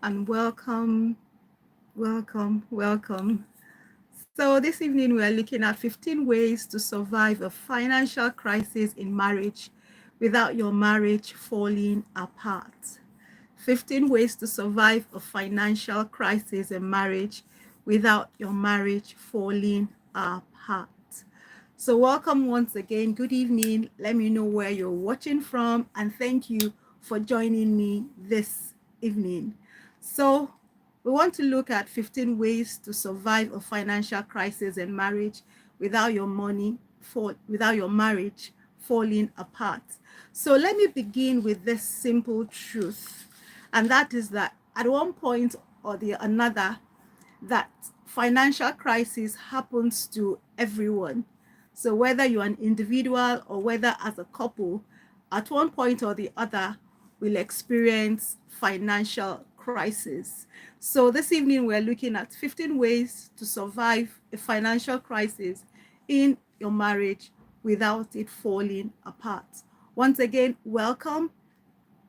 and welcome. So this evening we are looking at 15 ways to survive a financial crisis in marriage without your marriage falling apart. 15 ways to survive a financial crisis in marriage without your marriage falling apart. So welcome once again. Good evening. Let me know where you're watching from, and thank you for joining me this evening. So we want to look at 15 ways to survive a financial crisis in marriage without your without your marriage falling apart. So let me begin with this simple truth, and that is that at one point or the another, that financial crisis happens to everyone. So whether you're an individual or whether as a couple, at one point or the other, will experience financial crisis. So this evening, we're looking at 15 ways to survive a financial crisis in your marriage without it falling apart. Once again, welcome.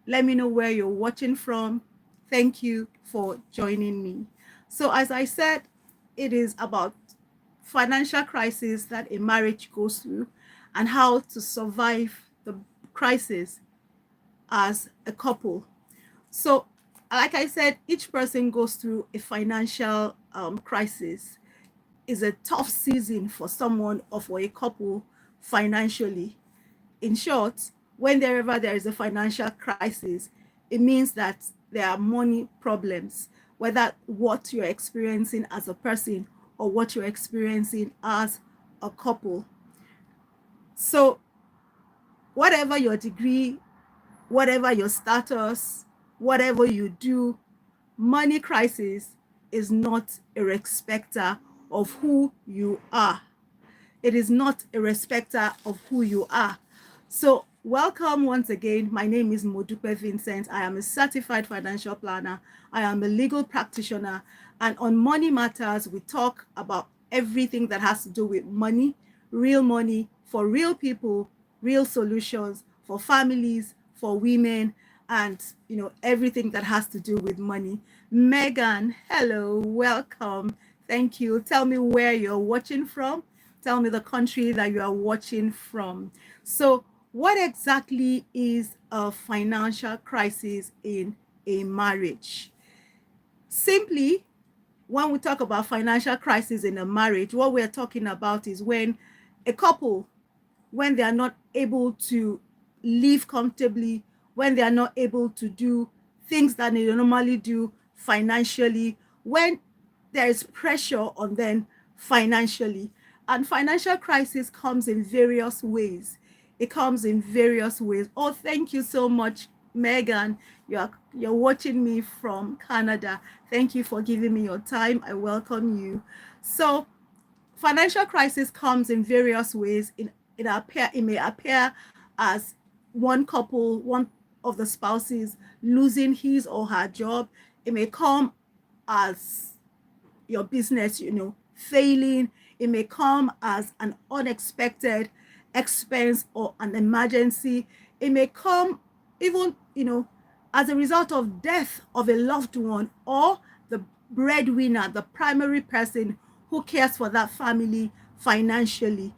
Let me know where you're watching from. Thank you for joining me. So as I said, it is about financial crisis that a marriage goes through and how to survive the crisis as a couple. So like I said, each person goes through a financial crisis. Is a tough season for someone or for a couple financially. In short, whenever there is a financial crisis, it means that there are money problems, whether what you're experiencing as a person or what you're experiencing as a couple. So whatever your degree, whatever your status, whatever you do, money crisis is not a respecter of who you are. It is not a respecter of who you are. So welcome once again. My name is Modupe Vincent. I am a certified financial planner. I am a legal practitioner. And on Money Matters, we talk about everything that has to do with money for real people, real solutions for families, for women, and everything that has to do with money. Megan, hello, welcome. Thank you. Tell me where you're watching from. Tell me the country that you are watching from. So what exactly is a financial crisis in a marriage? Simply, when we talk about financial crisis in a marriage, what we're talking about is when a couple, when they are not able to live comfortably, when they are not able to do things that they normally do financially, when there is pressure on them financially. And financial crisis comes in various ways. It comes in various ways. Oh, thank you so much, Megan. You're watching me from Canada. Thank you for giving me your time. I welcome you. So financial crisis comes in various ways. It may appear as one couple, one of the spouses losing his or her job. It may come as your business, failing. It may come as an unexpected expense or an emergency. It may come even, as a result of death of a loved one or the breadwinner, the primary person who cares for that family financially.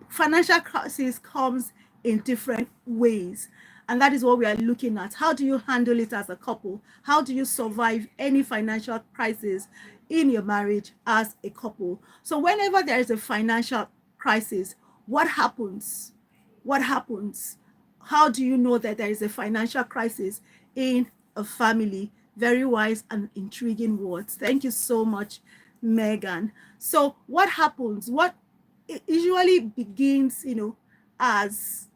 Financial crisis comes in different ways. And that is what we are looking at. How do you handle it as a couple? How do you survive any financial crisis in your marriage as a couple? So whenever there is a financial crisis, what happens? What happens? How do you know that there is a financial crisis in a family? Very wise and intriguing words. Thank you so much, Megan. So what happens? What it usually begins, as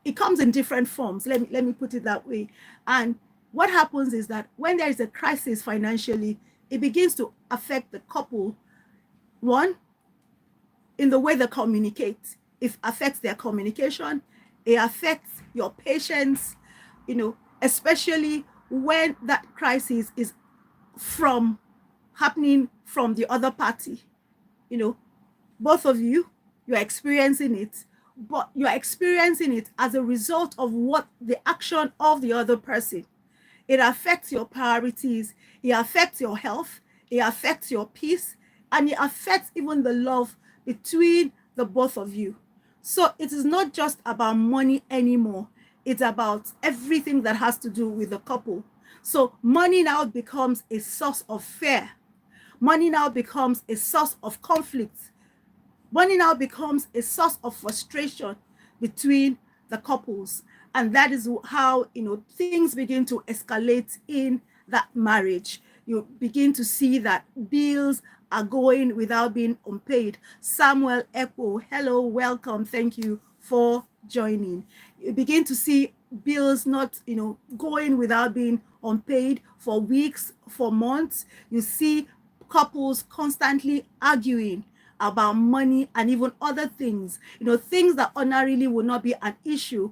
it comes in different forms. Let me put it that way. And what happens is that when there is a crisis financially, it begins to affect the couple. One, in the way they communicate. It affects their communication. It affects your patience, especially when that crisis is happening from the other party. Both of you're experiencing it, but you're experiencing it as a result of what the action of the other person. It affects your priorities. It affects your health. It affects your peace. And it affects even the love between the both of you. So it is not just about money anymore. It's about everything that has to do with the couple. So money now becomes a source of fear. Money now becomes a source of conflict. Money now becomes a source of frustration between the couples. And that is how, things begin to escalate in that marriage. You begin to see that bills are going without being unpaid. Samuel Echo, hello, welcome. Thank you for joining. You begin to see bills not, going without being unpaid for weeks, for months. You see couples constantly arguing about money and even other things, things that ordinarily would not be an issue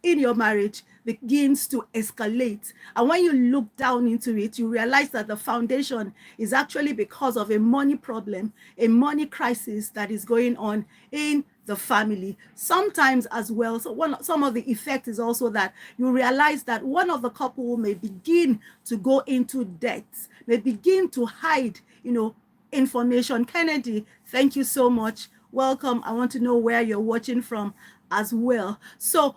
in your marriage begins to escalate. And when you look down into it, you realize that the foundation is actually because of a money problem, a money crisis that is going on in the family. Sometimes as well, some of the effect is also that you realize that one of the couple may begin to go into debt, may begin to hide, information. Kennedy, thank you so much. Welcome. I want to know where you're watching from as well. So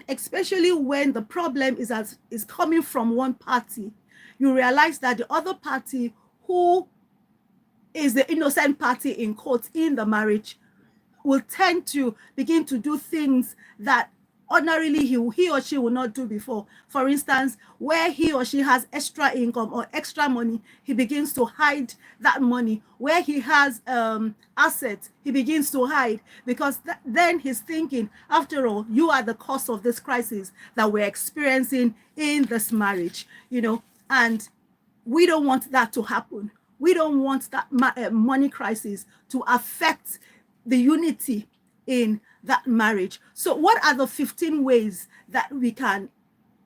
especially when the problem is coming from one party, you realize that the other party, who is the innocent party in quotes in the marriage, will tend to begin to do things that ordinarily he or she will not do before. For instance, where he or she has extra income or extra money, he begins to hide that money. Where he has assets, he begins to hide, because then he's thinking, after all, you are the cause of this crisis that we're experiencing in this marriage, and we don't want that to happen. We don't want that money crisis to affect the unity in that marriage. So what are the 15 ways that we can,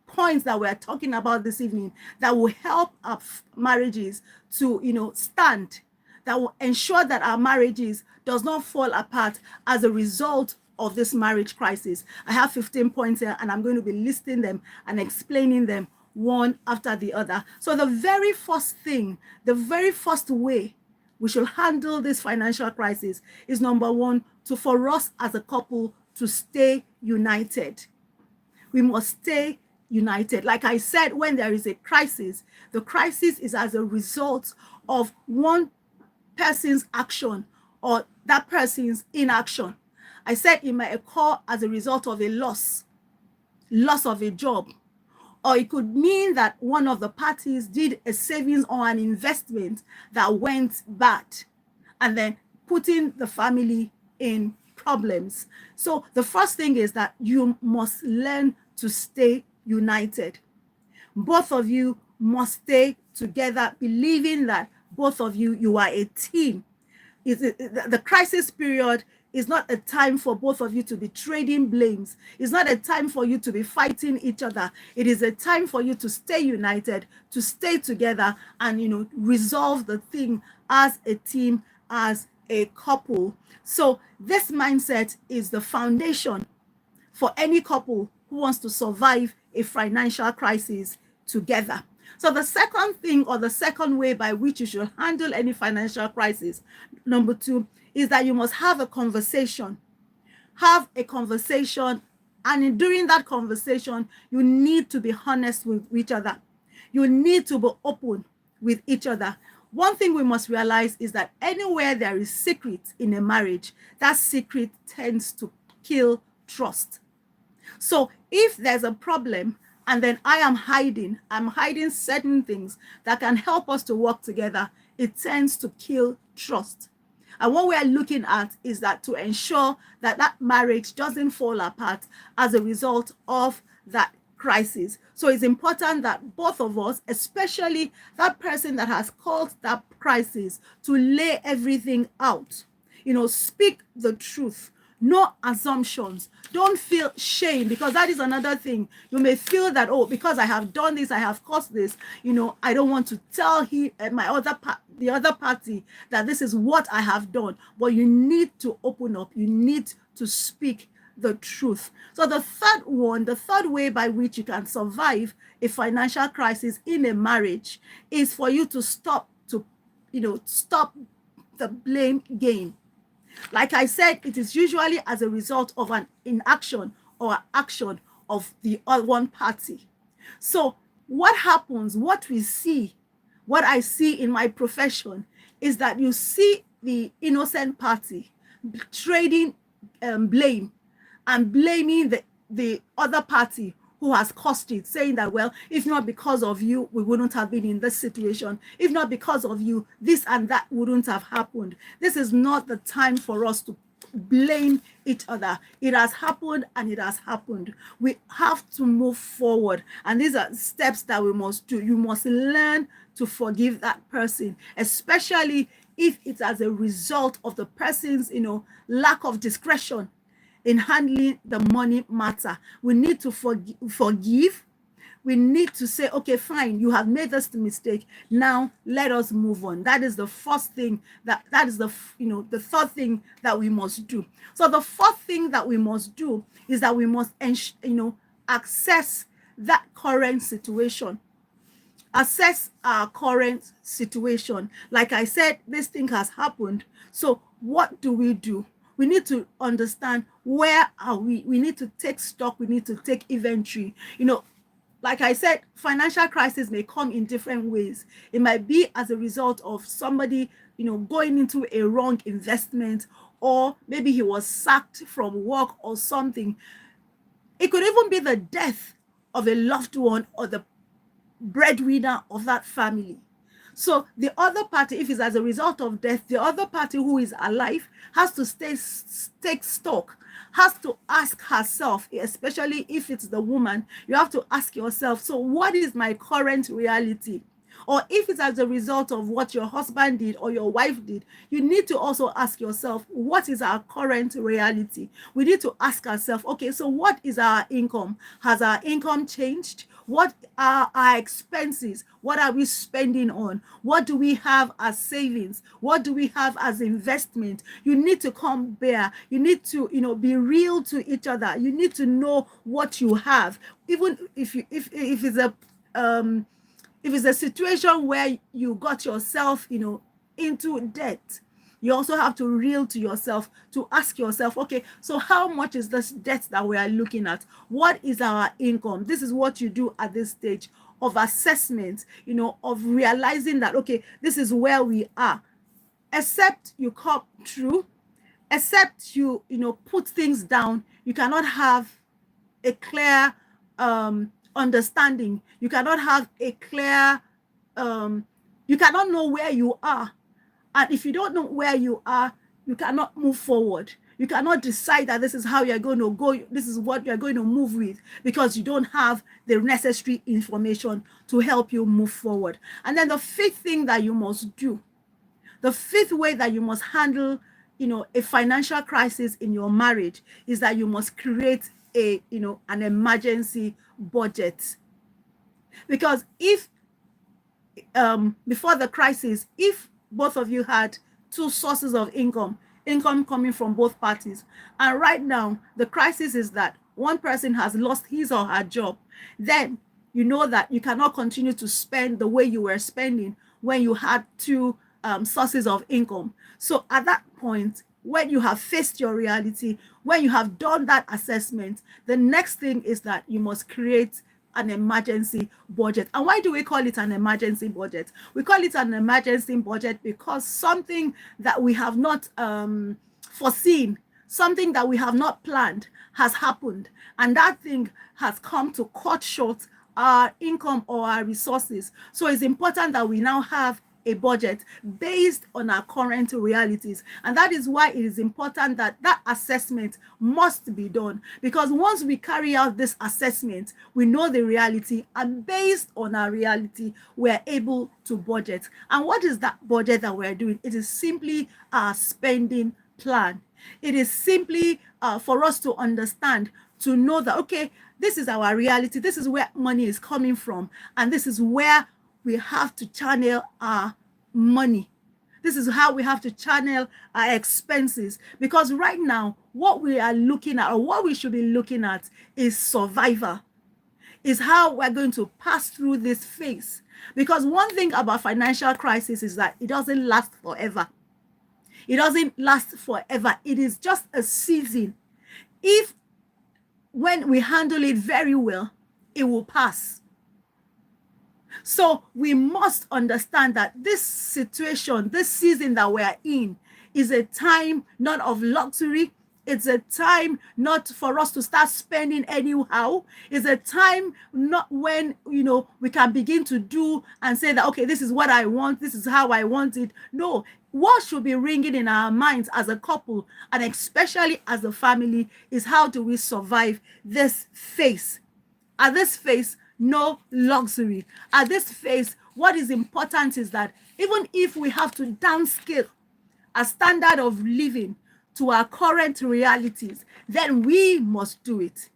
points that we're talking about this evening, that will help our marriages to, stand, that will ensure that our marriages does not fall apart as a result of this marriage crisis? I have 15 points here, and I'm going to be listing them and explaining them one after the other. So the very first thing, the very first way we should handle this financial crisis is, number one, for us as a couple to stay united. We must stay united. Like I said, when there is a crisis, the crisis is as a result of one person's action or that person's inaction. I said it might occur as a result of a loss of a job, or it could mean that one of the parties did a savings or an investment that went bad, and then putting the family in problems. So the first thing is that you must learn to stay united. Both of you must stay together, believing that both of you are a team. The crisis period is not a time for both of you to be trading blames. It's not a time for you to be fighting each other. It is a time for you to stay united, to stay together, and resolve the thing as a team, as a couple. So this mindset is the foundation for any couple who wants to survive a financial crisis together. So the second thing, or the second way by which you should handle any financial crisis, number two, is that you must have a conversation. Have a conversation, and during that conversation, you need to be honest with each other. You need to be open with each other. One thing we must realize is that anywhere there is secret in a marriage, that secret tends to kill trust. So if there's a problem, and then I'm hiding certain things that can help us to work together, it tends to kill trust. And what we are looking at is that to ensure that that marriage doesn't fall apart as a result of that crisis. So it's important that both of us, especially that person that has caused that crisis, to lay everything out. Speak the truth. No assumptions. Don't feel shame, because that is another thing. You may feel that, oh, because I have done this, I have caused this, I don't want to tell the other party that this is what I have done. But you need to open up. You need to speak the truth. So the third way by which you can survive a financial crisis in a marriage is for you to stop the blame game. Like I said, it is usually as a result of an inaction or action of the other one party. So what happens, what I see in my profession is that you see the innocent party trading blame and blaming the other party who has caused it, saying that, well, if not because of you, we wouldn't have been in this situation. If not because of you, this and that wouldn't have happened. This is not the time for us to blame each other. It has happened and it has happened. We have to move forward. And these are steps that we must do. You must learn to forgive that person, especially if it's as a result of the person's, lack of discretion in handling the money matter. We need to forgive. We need to say, okay, fine, you have made this mistake. Now let us move on. That is the first thing that is the third thing that we must do. So the fourth thing that we must do is that we must assess that current situation. Assess our current situation. Like I said, this thing has happened. So what do? We need to understand, where are we? We need to take stock. We need to take inventory. Like I said, financial crisis may come in different ways. It might be as a result of somebody, going into a wrong investment, or maybe he was sacked from work or something. It could even be the death of a loved one or the breadwinner of that family. So the other party, if it's as a result of death, the other party who is alive has to take stock, has to ask herself, especially if it's the woman, you have to ask yourself, so what is my current reality? Or if it's as a result of what your husband did or your wife did, you need to also ask yourself, what is our current reality? We need to ask ourselves, okay, so what is our income? Has our income changed? What are our expenses? What are we spending on? What do we have as savings? What do we have as investment? You need to come bare. You need to, be real to each other. You need to know what you have. Even if it's a situation where you got yourself, into debt, you also have to reel to yourself, to ask yourself, okay, so how much is this debt that we are looking at? What is our income? This is what you do at this stage of assessment, of realizing that, okay, this is where we are. Except you come through, except you, put things down, you cannot have a clear understanding. You cannot have a clear, you cannot know where you are. And if you don't know where you are, you cannot move forward. You cannot decide that this is how you're going to go, this is what you're going to move with, because you don't have the necessary information to help you move forward. And then the fifth thing that you must do, the fifth way that you must handle, a financial crisis in your marriage, is that you must create an emergency budget. Because if before the crisis, if both of you had two sources of income coming from both parties, and right now the crisis is that one person has lost his or her job, then you know that you cannot continue to spend the way you were spending when you had two sources of income. So at that point, when you have faced your reality, when you have done that assessment, the next thing is that you must create an emergency budget. And why do we call it an emergency budget? We call it an emergency budget because something that we have not foreseen, something that we have not planned has happened. And that thing has come to cut short our income or our resources. So it's important that we now have a budget based on our current realities. And that is why it is important that that assessment must be done, because once we carry out this assessment, we know the reality, and based on our reality, we're able to budget. And what is that budget that we're doing? It is simply our spending plan. It is simply for us to understand, to know that, okay, this is our reality, this is where money is coming from, and this is where we have to channel our money. This is how we have to channel our expenses. Because right now, what we are looking at, or what we should be looking at, is survival, is how we're going to pass through this phase. Because one thing about financial crisis is that it doesn't last forever. It doesn't last forever. It is just a season. If when we handle it very well, it will pass. So we must understand that this situation, this season that we're in, is a time not of luxury. It's a time not for us to start spending anyhow. It's a time not when, we can begin to do and say that, okay, this is what I want. This is how I want it. No, what should be ringing in our minds as a couple, and especially as a family, is how do we survive this phase? At this phase, no luxury. At this phase, what is important is that even if we have to downscale a standard of living to our current realities, then we must do it.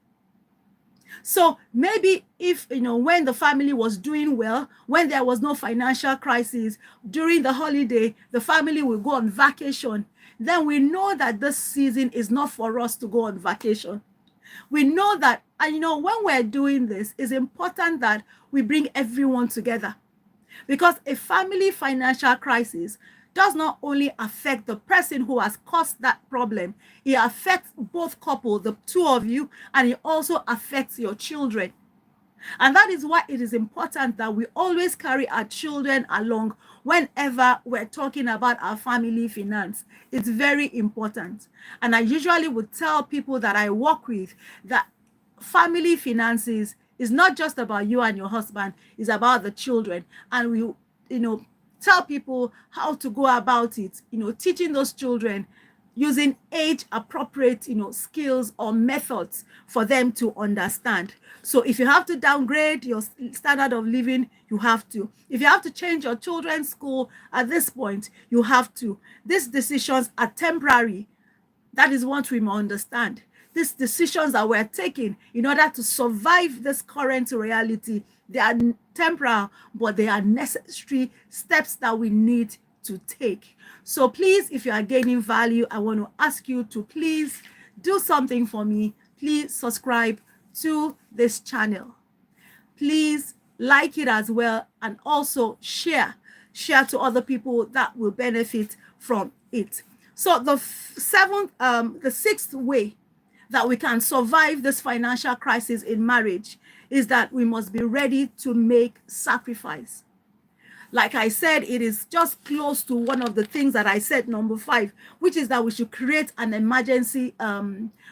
So maybe if, when the family was doing well, when there was no financial crisis, during the holiday, the family will go on vacation, then we know that this season is not for us to go on vacation. We know that, and when we're doing this, it's important that we bring everyone together, because a family financial crisis does not only affect the person who has caused that problem, it affects both couples, the two of you, and it also affects your children. And that is why it is important that we always carry our children along whenever we're talking about our family finance. It's very important. And I usually would tell people that I work with that family finances is not just about you and your husband, it's about the children. And we, tell people how to go about it, teaching those children using age appropriate, skills or methods for them to understand. So if you have to downgrade your standard of living, you have to. If you have to change your children's school at this point, you have to. These decisions are temporary. That is what we must understand. These decisions that we're taking in order to survive this current reality, they are temporal, but they are necessary steps that we need to take. So please, if you are gaining value, I want to ask you to please do something for me. Please subscribe to this channel. Please like it as well, and also share to other people that will benefit from it. So the sixth way that we can survive this financial crisis in marriage is that we must be ready to make sacrifice. Like I said, it is just close to one of the things that I said, number 5, which is that we should create an emergency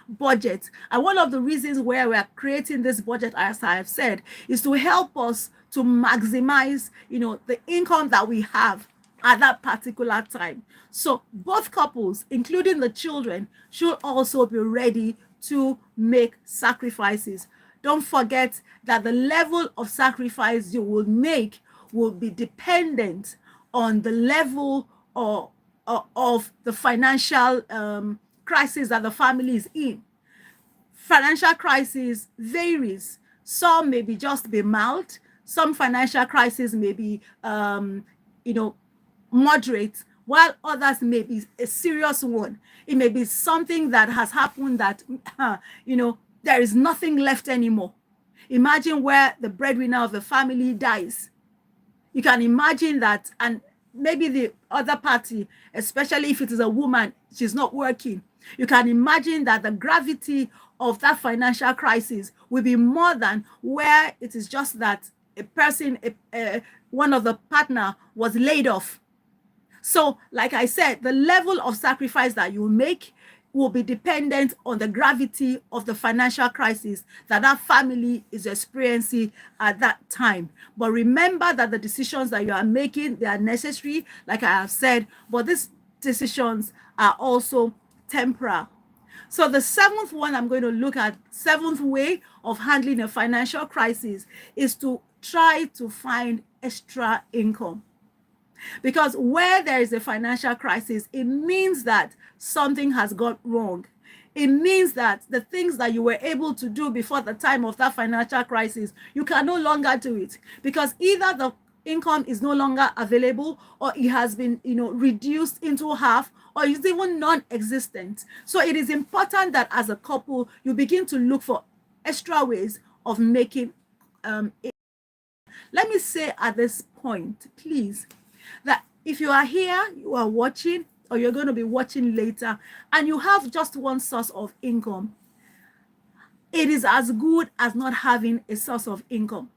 budget. And one of the reasons where we are creating this budget, as I have said, is to help us to maximize, the income that we have at that particular time. So both couples, including the children, should also be ready to make sacrifices. Don't forget that the level of sacrifice you will make will be dependent on the level of the financial crisis that the family is in. Financial crisis varies. Some may be just be mild. Some financial crisis may be, moderate, while others may be a serious one. It may be something that has happened that, there is nothing left anymore. Imagine where the breadwinner of the family dies. You can imagine that, and maybe the other party, especially if it is a woman, she's not working. You can imagine that the gravity of that financial crisis will be more than where it is just that a person, one of the partner was laid off. So, like I said, the level of sacrifice that you make will be dependent on the gravity of the financial crisis that family is experiencing at that time. But remember that the decisions that you are making, they are necessary, like I have said, but these decisions are also temporal. So the 7th one I'm going to look at, 7th way of handling a financial crisis, is to try to find extra income. Because where there is a financial crisis, it means that something has gone wrong. It means that the things that you were able to do before the time of that financial crisis, you can no longer do it. Because either the income is no longer available, or it has been, reduced into half, or is even non-existent. So it is important that as a couple, you begin to look for extra ways of making it. Let me say at this point, please, that if you are here, you are watching, or you're going to be watching later, and you have just one source of income, it is as good as not having a source of income.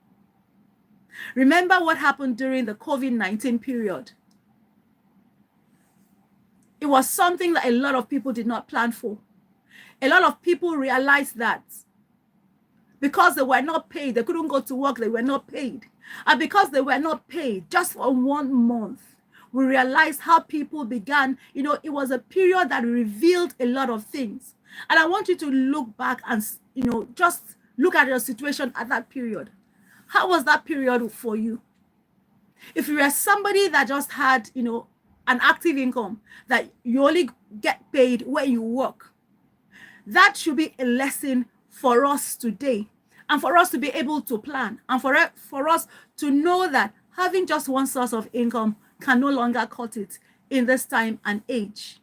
Remember what happened during the COVID-19 period. It was something that a lot of people did not plan for. A lot of people realized that because they were not paid, they couldn't go to work, they were not paid. And because they were not paid just for 1 month, we realized how people began, it was a period that revealed a lot of things. And I want you to look back and, just look at your situation at that period. How was that period for you? If you are somebody that just had, an active income, that you only get paid when you work, that should be a lesson for us today, and for us to be able to plan, and for us to know that having just one source of income can no longer cut it in this time and age.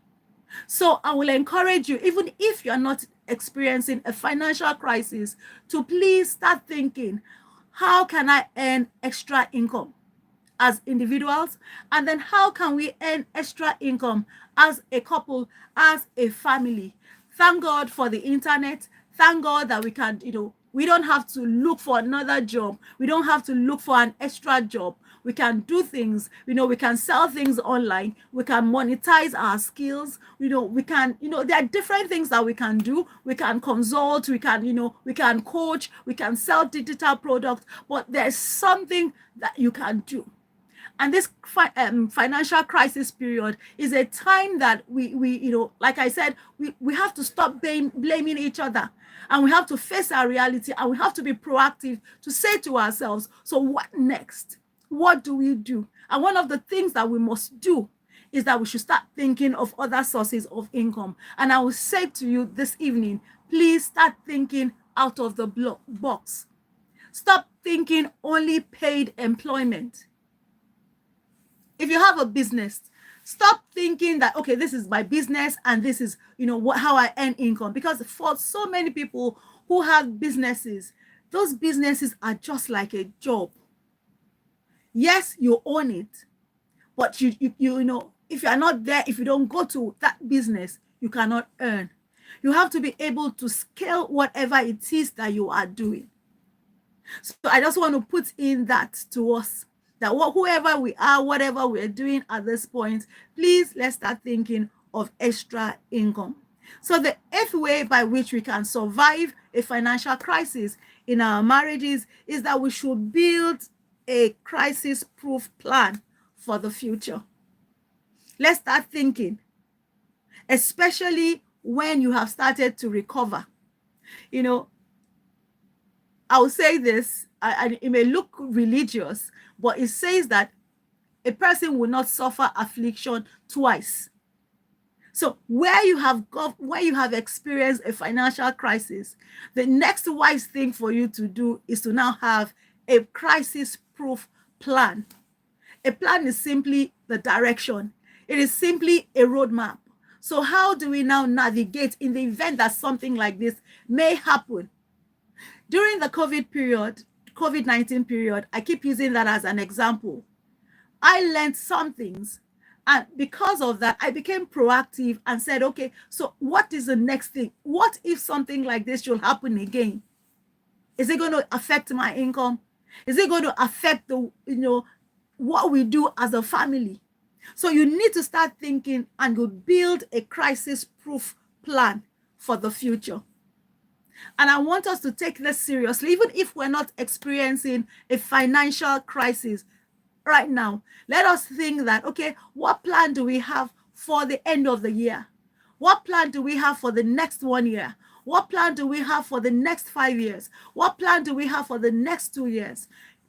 So I will encourage you, even if you're not experiencing a financial crisis, to please start thinking, how can I earn extra income as individuals? And then how can we earn extra income as a couple, as a family? Thank God for the internet. Thank God that we can, we don't have to look for another job. We don't have to look for an extra job. We can do things, we can sell things online. We can monetize our skills. We can, there are different things that we can do. We can consult, we can, we can coach, we can sell digital products, but there's something that you can do. And this financial crisis period is a time that we like I said, we have to stop blaming each other, and we have to face our reality, and we have to be proactive to say to ourselves, so what next? What do we do? And one of the things that we must do is that we should start thinking of other sources of income. And I will say to you this evening, please start thinking out of the box. Stop thinking only paid employment. If you have a business, stop thinking that, okay, this is my business and this is, how I earn income. Because for so many people who have businesses, those businesses are just like a job. Yes, you own it, but you if you are not there, if you don't go to that business, you cannot earn. You have to be able to scale whatever it is that you are doing. So I just want to put in that to us, that whoever we are, whatever we're doing at this point, please let's start thinking of extra income. So the 8th way by which we can survive a financial crisis in our marriages is that we should build a crisis-proof plan for the future. Let's start thinking, especially when you have started to recover. I'll say this, and it may look religious, but it says that a person will not suffer affliction twice. So where you have experienced a financial crisis, the next wise thing for you to do is to now have a crisis-proof plan. A plan is simply the direction. It is simply a roadmap. So how do we now navigate in the event that something like this may happen? During the COVID-19 period, I keep using that as an example. I learned some things, and because of that, I became proactive and said, okay, so what is the next thing? What if something like this should happen again? Is it going to affect my income? Is it going to affect what we do as a family? So you need to start thinking and you build a crisis-proof plan for the future. And I want us to take this seriously, even if we're not experiencing a financial crisis right now. Let us think that, okay, what plan do we have for the end of the year? What plan do we have for the next 1 year? What plan do we have for the next 5 years? What plan do we have for the next 2 years?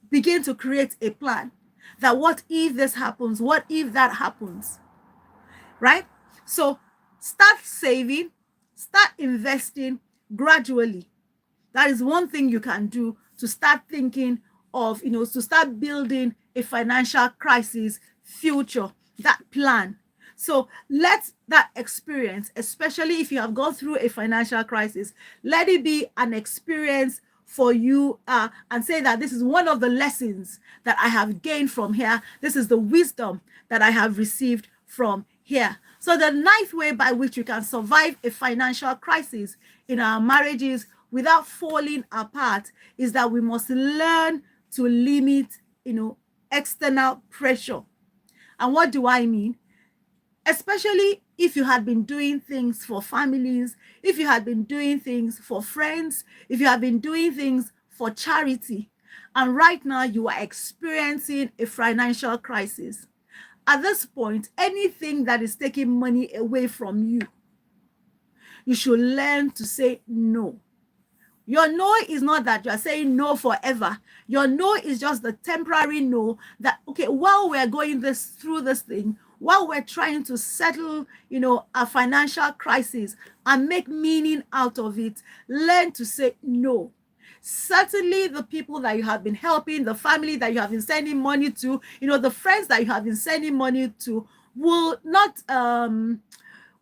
Begin to create a plan. That what if this happens? What if that happens? Right? So start saving, start investing gradually. That is one thing you can do to start thinking of, to start building a financial crisis future, that plan. So let that experience, especially if you have gone through a financial crisis, let it be an experience for you, and say that this is one of the lessons that I have gained from here. This is the wisdom that I have received from here. So the ninth way by which you can survive a financial crisis in our marriages without falling apart is that we must learn to limit, external pressure. And what do I mean? Especially if you had been doing things for families, if you had been doing things for friends, if you have been doing things for charity, and right now you are experiencing a financial crisis. At this point, anything that is taking money away from you, you should learn to say no. Your no is not that you're saying no forever. Your no is just the temporary no that, okay, while we're going through this thing, while we're trying to settle, a financial crisis and make meaning out of it, learn to say no. Certainly the people that you have been helping, the family that you have been sending money to, the friends that you have been sending money to will not,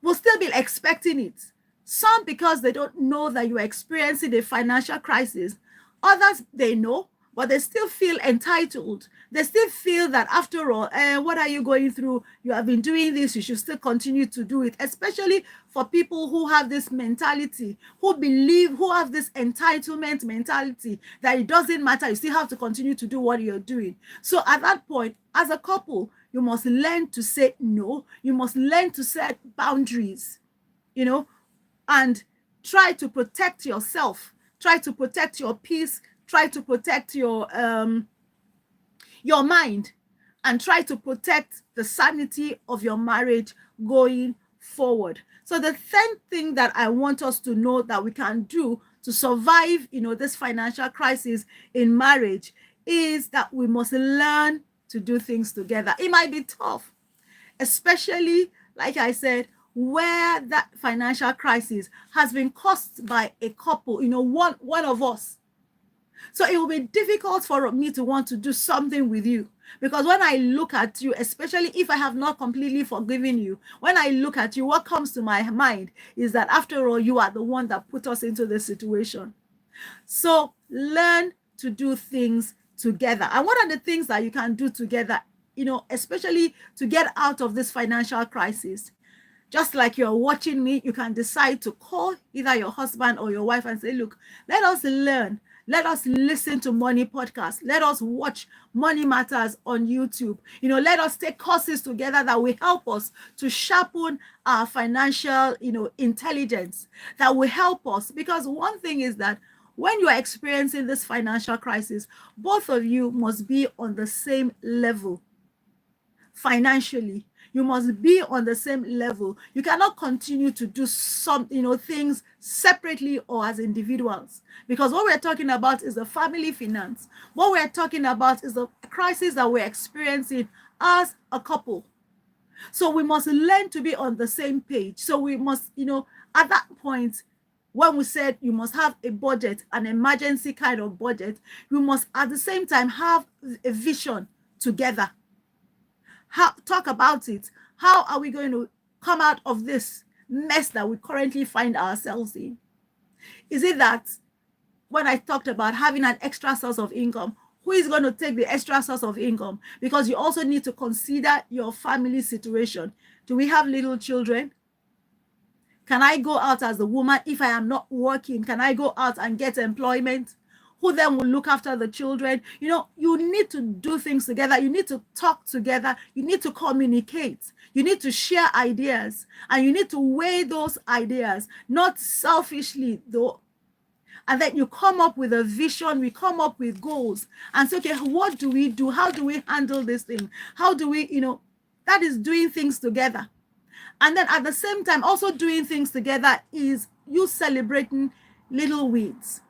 will still be expecting it. Some because they don't know that you're experiencing a financial crisis. Others, they know, but they still feel entitled. They still feel that after all, what are you going through? You have been doing this, you should still continue to do it. Especially for people who have this mentality, who have this entitlement mentality that it doesn't matter, you still have to continue to do what you're doing. So at that point, as a couple, you must learn to say no. You must learn to set boundaries, and try to protect yourself, try to protect your peace, try to protect your mind, and try to protect the sanity of your marriage going forward. So the third thing that I want us to know that we can do to survive, this financial crisis in marriage is that we must learn to do things together. It might be tough, especially, like I said, where that financial crisis has been caused by a couple, one of us. So it will be difficult for me to want to do something with you, because when I look at you, especially if I have not completely forgiven you, when I look at you, what comes to my mind is that after all, you are the one that put us into this situation. So learn to do things together. And what are the things that you can do together, especially to get out of this financial crisis? Just like you're watching me, you can decide to call either your husband or your wife and say, look, let us learn. Let us listen to money podcasts. Let us watch Money Matters on YouTube. Let us take courses together that will help us to sharpen our financial, intelligence, that will help us. Because one thing is that when you are experiencing this financial crisis, both of you must be on the same level financially. You must be on the same level. You cannot continue to do some, things separately or as individuals, because what we're talking about is the family finance. What we're talking about is the crisis that we're experiencing as a couple. So we must learn to be on the same page. So we must, at that point, when we said you must have a budget, an emergency kind of budget, you must at the same time have a vision together. Talk about it. How are we going to come out of this mess that we currently find ourselves in? Is it that when I talked about having an extra source of income, who is going to take the extra source of income? Because you also need to consider your family situation. Do we have little children? Can I go out as a woman if I am not working? Can I go out and get employment? Who then will look after the children? You need to do things together. You need to talk together. You need to communicate. You need to share ideas. And you need to weigh those ideas, not selfishly though. And then you come up with a vision. We come up with goals and say, okay, what do we do? How do we handle this thing? How do we, that is doing things together. And then at the same time, also doing things together is you celebrating little wins.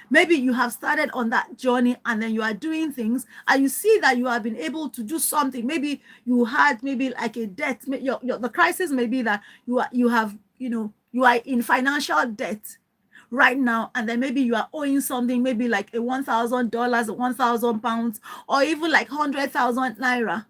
Maybe you have started on that journey and then you are doing things and you see that you have been able to do something. Maybe you had like a debt. The crisis may be that you are in financial debt. right now, and then maybe you are owing something, maybe like a $1,000 or 1,000 pounds, or even like 100,000 naira,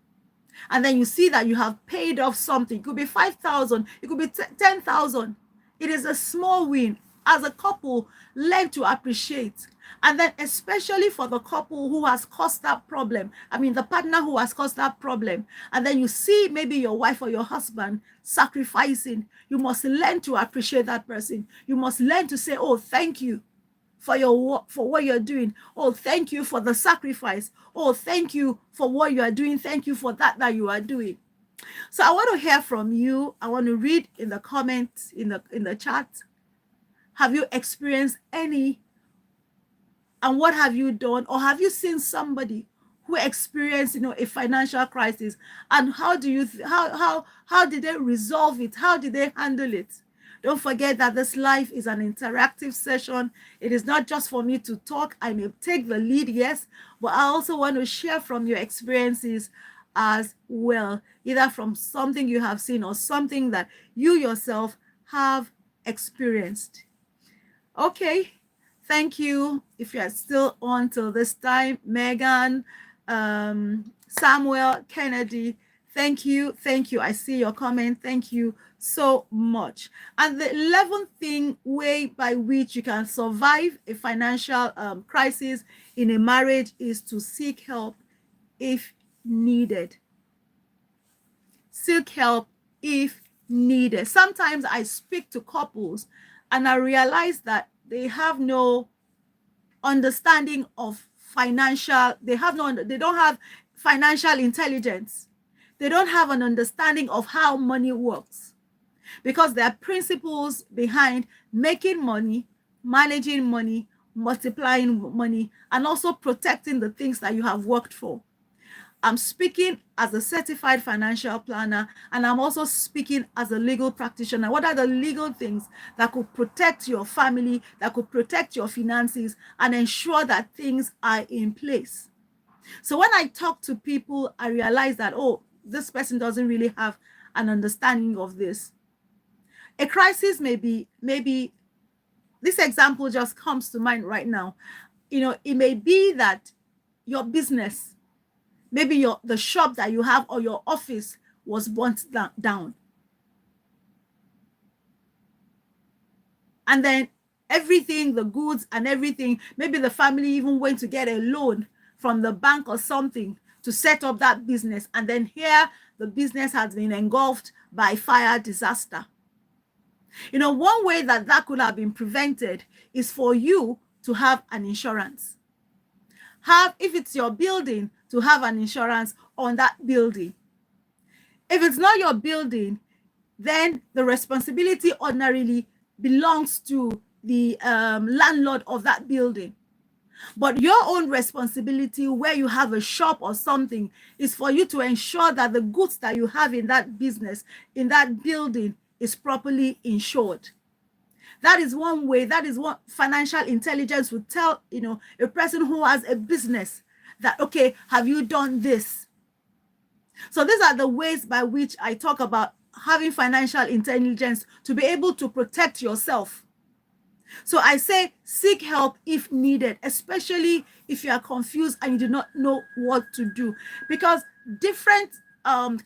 and then you see that you have paid off something. It could be 5,000, it could be 10,000. It is a small win. As a couple, learn to appreciate. And then especially for the couple who has caused that problem, I mean the partner who has caused that problem, and then you see maybe your wife or your husband sacrificing, you must learn to appreciate that person. You must learn to say, oh, thank you for what you're doing. Oh, thank you for the sacrifice. Oh, thank you for what you are doing. Thank you for that you are doing. So I want to hear from you. I want to read in the comments, in the chat. Have you experienced any, and what have you done? Or have you seen somebody who experienced, a financial crisis, and how did they resolve it? How did they handle it? Don't forget that this life is an interactive session. It is not just for me to talk. I may take the lead, yes, but I also want to share from your experiences as well, either from something you have seen or something that you yourself have experienced. Okay, thank you. If you are still on till this time, Megan, Samuel, Kennedy, thank you. I see your comment. Thank you so much. And the 11th way by which you can survive a financial crisis in a marriage is to seek help if needed. Seek help if needed. Sometimes I speak to couples and I realize that they have no understanding of financial, they don't have financial intelligence. They don't have an understanding of how money works, because there are principles behind making money, managing money, multiplying money, and also protecting the things that you have worked for. I'm speaking as a certified financial planner, and I'm also speaking as a legal practitioner. What are the legal things that could protect your family, that could protect your finances, and ensure that things are in place? So when I talk to people, I realize that, oh, this person doesn't really have an understanding of this. A crisis maybe this example just comes to mind right now. It may be that your business, maybe the shop that you have or your office was burnt down. And then everything, the goods and everything, maybe the family even went to get a loan from the bank or something to set up that business. And then here, the business has been engulfed by fire disaster. One way that could have been prevented is for you to have an insurance. If it's your building, to have an insurance on that building. If it's not your building, then the responsibility ordinarily belongs to the landlord of that building. But your own responsibility, where you have a shop or something, is for you to ensure that the goods that you have in that business, in that building, is properly insured. That is one way. That is what financial intelligence would tell, a person who has a business that, okay, have you done this? So these are the ways by which I talk about having financial intelligence to be able to protect yourself. So I say seek help if needed, especially if you are confused and you do not know what to do, because different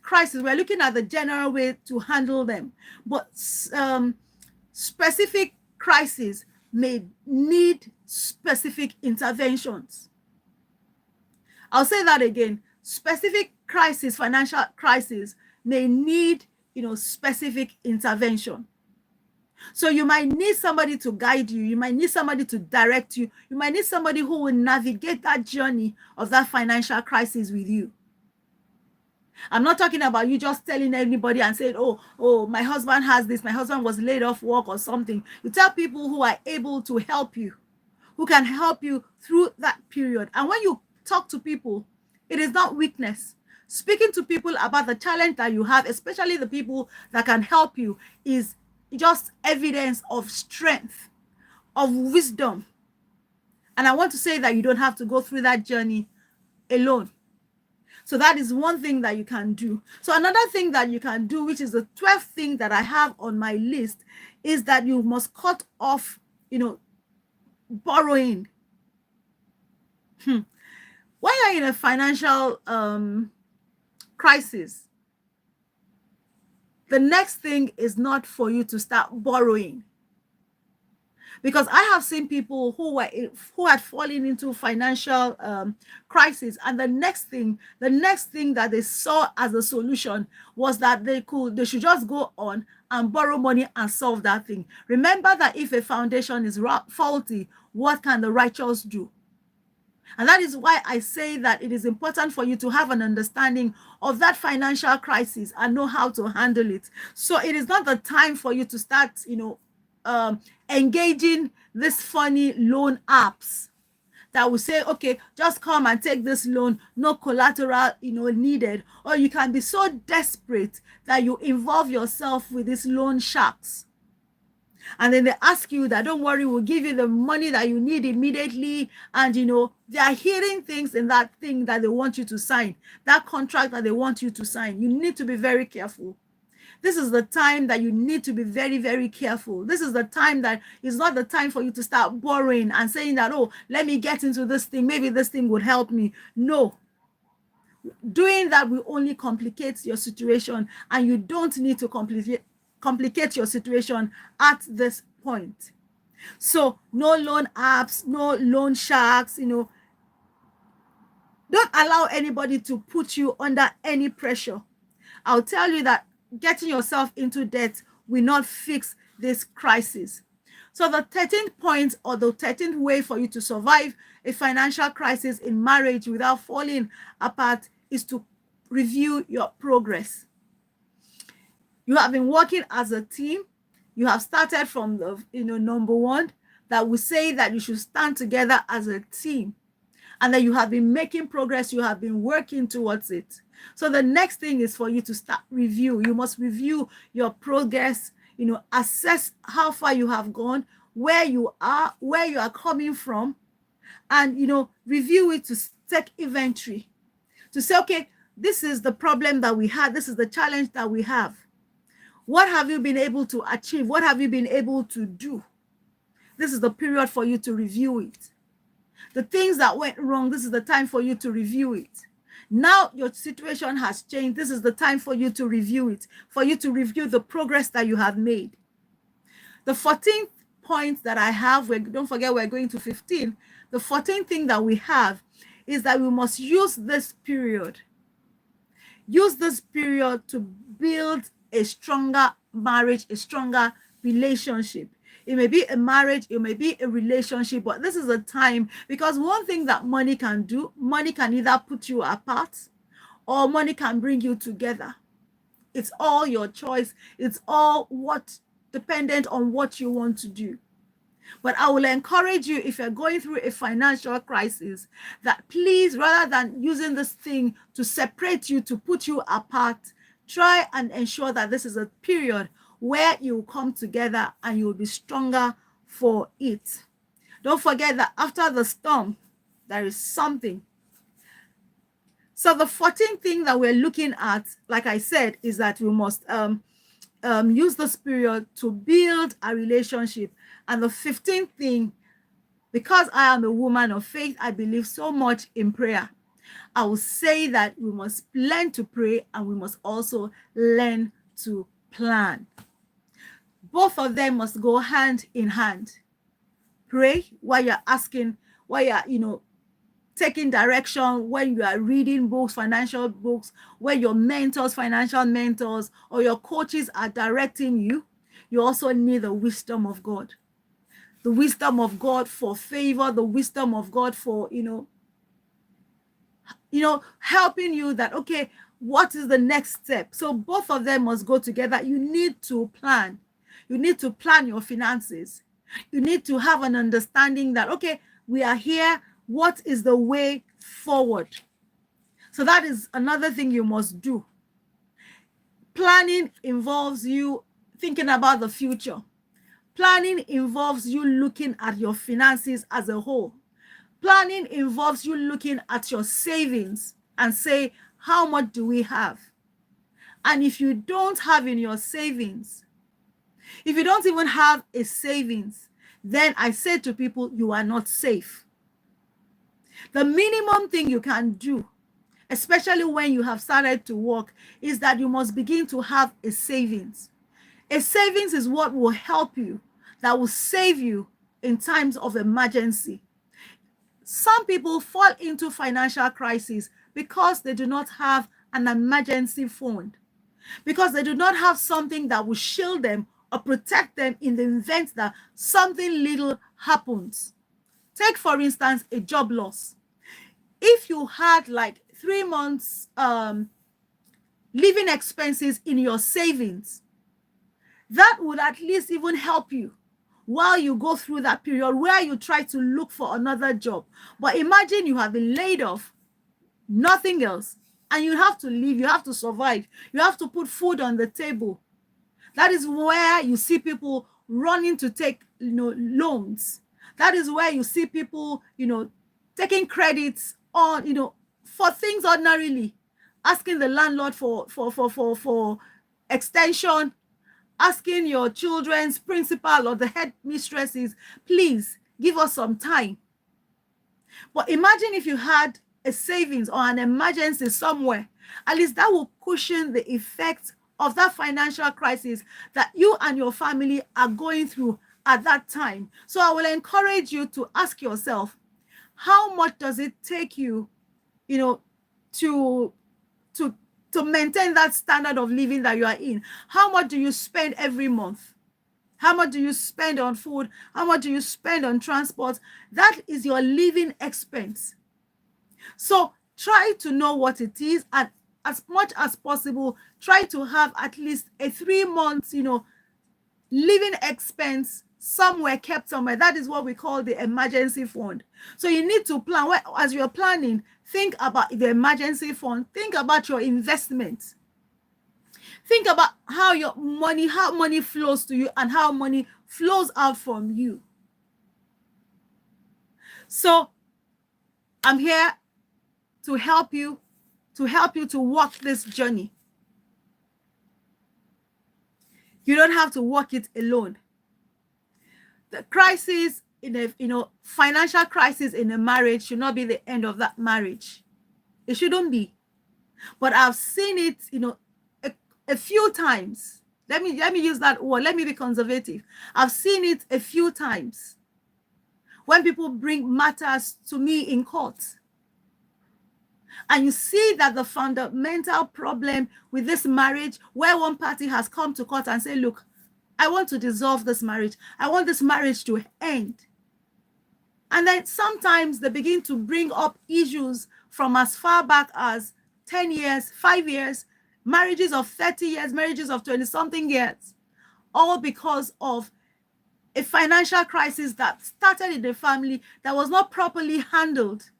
crises, we're looking at the general way to handle them, but specific crises may need specific interventions. I'll say that again. Specific crisis, financial crisis, may need, specific intervention. So you might need somebody to guide you. You might need somebody to direct you. You might need somebody who will navigate that journey of that financial crisis with you. I'm not talking about you just telling anybody and saying, oh, my husband has this, my husband was laid off work or something. You tell people who are able to help you, who can help you through that period. And when you talk to people, it is not weakness. Speaking to people about the challenge that you have, especially the people that can help you, is just evidence of strength, of wisdom. And I want to say that you don't have to go through that journey alone. So that is one thing that you can do. So another thing that you can do, which is the 12th thing that I have on my list, is that you must cut off, borrowing. When you're in a financial crisis, the next thing is not for you to start borrowing. Because I have seen people who had fallen into financial crisis, and the next thing that they saw as a solution was that they should just go on and borrow money and solve that thing. Remember that if a foundation is faulty, what can the righteous do? And that is why I say that it is important for you to have an understanding of that financial crisis and know how to handle it. So it is not the time for you to start, engaging these funny loan apps that will say, okay, just come and take this loan, no collateral, needed. Or you can be so desperate that you involve yourself with these loan sharks. And then they ask you that, don't worry, we'll give you the money that you need immediately. And, they are hearing things in that thing that they want you to sign, that contract that they want you to sign. You need to be very careful. This is the time that you need to be very, very careful. This is the time that is not the time for you to start borrowing and saying that, oh, let me get into this thing. Maybe this thing would help me. No. Doing that will only complicate your situation, and you don't need to complicate your situation at this point. So no loan apps, no loan sharks, don't allow anybody to put you under any pressure. I'll tell you that getting yourself into debt will not fix this crisis. So the 13th point, or the 13th way for you to survive a financial crisis in marriage without falling apart, is to review your progress. You have been working as a team. You have started from the number one, that will say that you should stand together as a team, and that you have been making progress. You have been working towards it. So the next thing is for you to start review. You must review your progress, assess how far you have gone, where you are coming from, and, review it, to take inventory, to say, okay, this is the problem that we had. This is the challenge that we have. What have you been able to achieve? What have you been able to do? This is the period for you to review it. The things that went wrong, this is the time for you to review it. Now your situation has changed. This is the time for you to review it, for you to review the progress that you have made. The 14th point that I have, don't forget we're going to 15. The 14th thing that we have is that we must use this period. Use this period to build a stronger marriage, a stronger relationship. It may be a marriage, it may be a relationship, but this is a time, because one thing that money can do, money can either put you apart or money can bring you together. It's all your choice. It's all dependent on what you want to do. But I will encourage you, if you're going through a financial crisis, that please, rather than using this thing to separate you, to put you apart, try and ensure that this is a period where you will come together and you will be stronger for it. Don't forget that after the storm, there is something. So the 14th thing that we're looking at, like I said, is that we must use this period to build a relationship. And the 15th thing, because I am a woman of faith, I believe so much in prayer. I will say that we must learn to pray, and we must also learn to plan. Both of them must go hand in hand. Pray while you're asking, while you're, taking direction, when you are reading books, financial books, when your mentors, financial mentors, or your coaches are directing you. You also need the wisdom of God. The wisdom of God for favor, the wisdom of God for, helping you that, okay, what is the next step? So both of them must go together. You need to plan. You need to plan your finances. You need to have an understanding that, okay, we are here. What is the way forward? So that is another thing you must do. Planning involves you thinking about the future. Planning involves you looking at your finances as a whole. Planning involves you looking at your savings and say, how much do we have? And if you don't have in your savings, if you don't even have a savings, then I say to people, you are not safe. The minimum thing you can do, especially when you have started to work, is that you must begin to have a savings. A savings is what will help you, that will save you in times of emergency. Some people fall into financial crisis because they do not have an emergency fund, because they do not have something that will shield them or protect them in the event that something little happens. Take, for instance, a job loss. If you had like 3 months living expenses in your savings, that would at least even help you while you go through that period where you try to look for another job. But imagine you have been laid off, nothing else, and you have to live, you have to survive, you have to put food on the table. That is where you see people running to take, loans. That is where you see people, taking credits on, for things ordinarily, asking the landlord for extension, asking your children's principal or the head mistresses, please give us some time. But imagine if you had a savings or an emergency somewhere, at least that will cushion the effects of that financial crisis that you and your family are going through at that time. So I will encourage you to ask yourself, how much does it take you, to maintain that standard of living that you are in? How much do you spend every month? How much do you spend on food? How much do you spend on transport? That is your living expense. So try to know what it is, and as much as possible, try to have at least a 3 months, living expense somewhere, kept somewhere. That is what we call the emergency fund. So you need to plan. As you're planning, think about the emergency fund. Think about your investments. Think about how money flows to you and how money flows out from you. So I'm here to help you to walk this journey. You don't have to walk it alone. The crisis in a financial crisis in a marriage should not be the end of that marriage. It shouldn't be. But I've seen it, a few times. Let me use that word. Let me be conservative. I've seen it a few times when people bring matters to me in court. And you see that the fundamental problem with this marriage, where one party has come to court and say, look, I want to dissolve this marriage. I want this marriage to end. And then sometimes they begin to bring up issues from as far back as 10 years, 5 years, marriages of 30 years, marriages of 20-something years, all because of a financial crisis that started in the family that was not properly handled.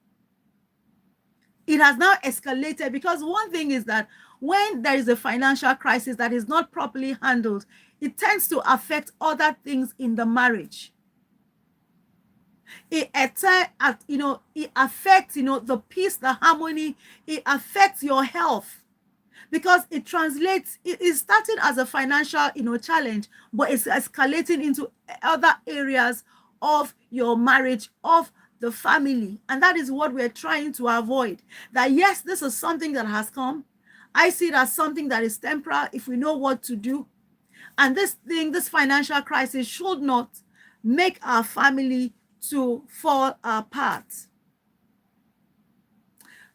It has now escalated, because one thing is that when there is a financial crisis that is not properly handled, it tends to affect other things in the marriage. It affects, the peace, the harmony. It affects your health, because it translates. It is starting as a financial, challenge, but it's escalating into other areas of your marriage, of the family. And that is what we're trying to avoid. That yes, this is something that has come. I see it as something that is temporal if we know what to do. And this financial crisis should not make our family to fall apart.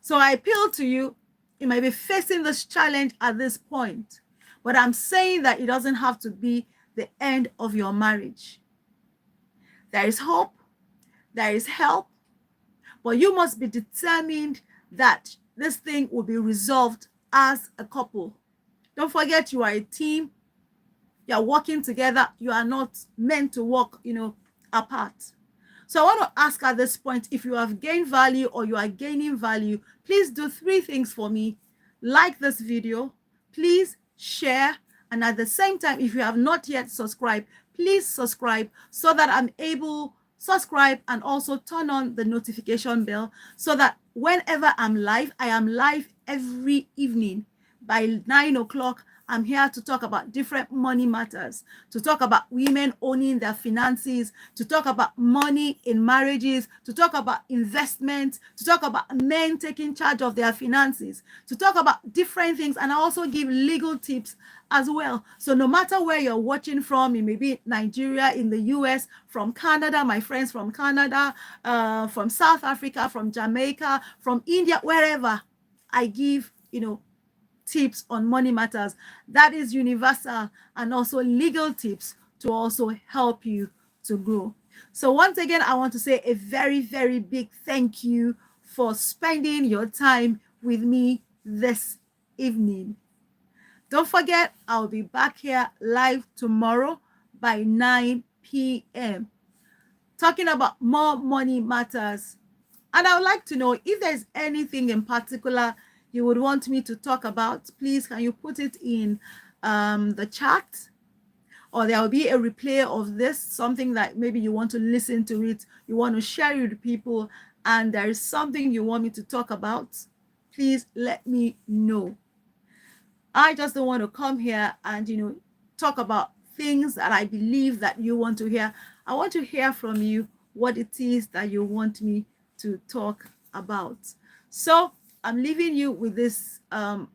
So I appeal to you. You might be facing this challenge at this point, but I'm saying that it doesn't have to be the end of your marriage. There is hope. There is help, but you must be determined that this thing will be resolved as a couple. Don't forget, you are a team. You are working together. You are not meant to work, apart. So I want to ask at this point, if you have gained value or you are gaining value, please do 3 things for me. Like this video, please share, and at the same time, if you have not yet subscribed, please subscribe so that I'm able subscribe and also turn on the notification bell so that whenever I'm live, I am live every evening By 9 o'clock, I'm here to talk about different money matters, to talk about women owning their finances, to talk about money in marriages, to talk about investment, to talk about men taking charge of their finances, to talk about different things. And I also give legal tips as well. So no matter where you're watching from, it may be Nigeria, in the US, from Canada, my friends from Canada, from South Africa, from Jamaica, from India, wherever, I give, tips on money matters. That is universal, and also legal tips to also help you to grow. So once again, I want to say a very, very big thank you for spending your time with me this evening. Don't forget, I'll be back here live tomorrow by 9 p.m. talking about more money matters. And I would like to know if there's anything in particular you would want me to talk about. Please, can you put it in the chat? Or there will be a replay of this, something that maybe you want to listen to it, you want to share it with people, and there is something you want me to talk about. Please let me know. I just don't want to come here and, talk about things that I believe that you want to hear. I want to hear from you what it is that you want me to talk about. So I'm leaving you with this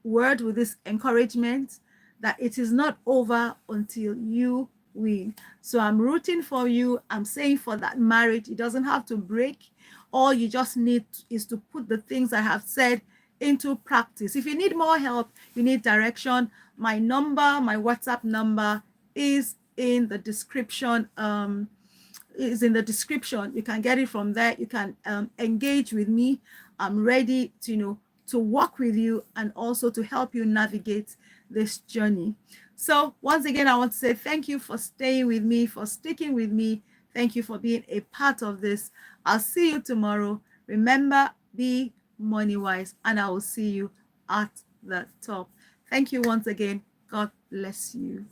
word, with this encouragement, that it is not over until you win. So I'm rooting for you. I'm saying for that marriage, it doesn't have to break. All you just need is to put the things I have said into practice. If you need more help, you need direction, my number, my WhatsApp number is in the description. You can get it from there. You can engage with me. I'm ready to work with you and also to help you navigate this journey. So once again, I want to say thank you for staying with me, for sticking with me. Thank you for being a part of this. I'll see you tomorrow. Remember, be money wise, and I will see you at the top. Thank you once again. God bless you.